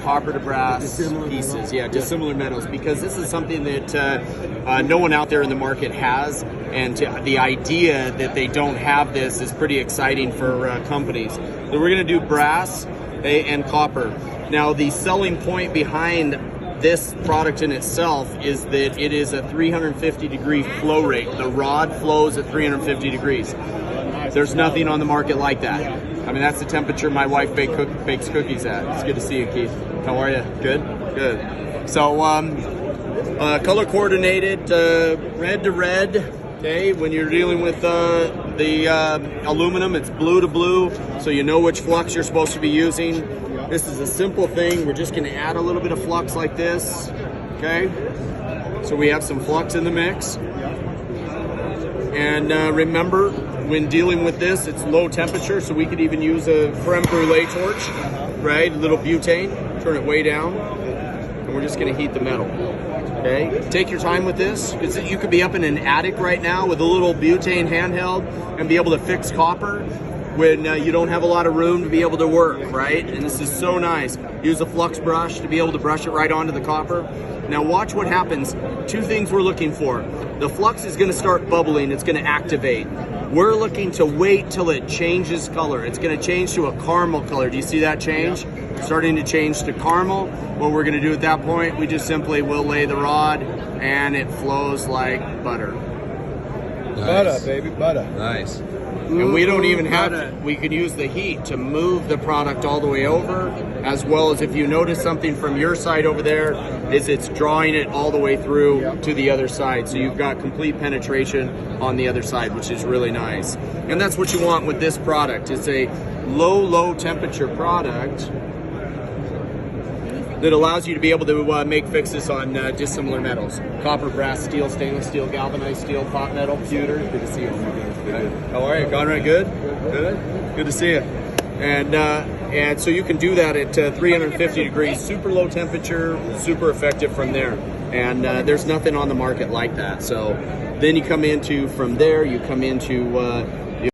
copper to brass pieces. Yeah, dissimilar metals, because this is something that no one out there in the market has, and the idea that they don't have this is pretty exciting for companies. So we're going to do brass and copper. Now, the selling point behind this product in itself is that it is a 350 degree flow rate. The rod flows at 350 degrees. There's nothing on the market like that. I mean, that's the temperature my wife bakes cookies at. It's good to see you, Keith. How are you? Good? Good. So, color coordinated, red to red. Okay, when you're dealing with the aluminum, it's blue to blue, so you know which flux you're supposed to be using. This is a simple thing. We're just going to add a little bit of flux like this. Okay, so we have some flux in the mix. And remember, when dealing with this, it's low temperature, so we could even use a creme brulee torch, right? A little butane, turn it way down, and we're just going to heat the metal. Okay, take your time with this. You could be up in an attic right now with a little butane handheld and be able to fix copper when you don't have a lot of room to be able to work, right? And this is so nice. Use a flux brush to be able to brush it right onto the copper. Now watch what happens. Two things we're looking for. The flux is going to start bubbling. It's going to activate. We're looking to wait till it changes color. It's going to change to a caramel color. Do you see that change? Starting to change to caramel. What we're going to do at that point, we just simply will lay the rod, and it flows like butter. Nice. Butter, baby, butter. Nice. And we don't even have to, we can use the heat to move the product all the way over, as well as if you notice something from your side over there, is it's drawing it all the way through to the other side. So you've got complete penetration on the other side, which is really nice. And that's what you want with this product. It's a low temperature product that allows you to be able to make fixes on dissimilar metals. Copper, brass, steel, stainless steel, galvanized steel, pot metal, pewter. Good to see you. How are you? Conrad, good? Good? Good to see you. And so you can do that at 350 degrees, super low temperature, super effective from there. And there's nothing on the market like that. So then you come into, from there, you come into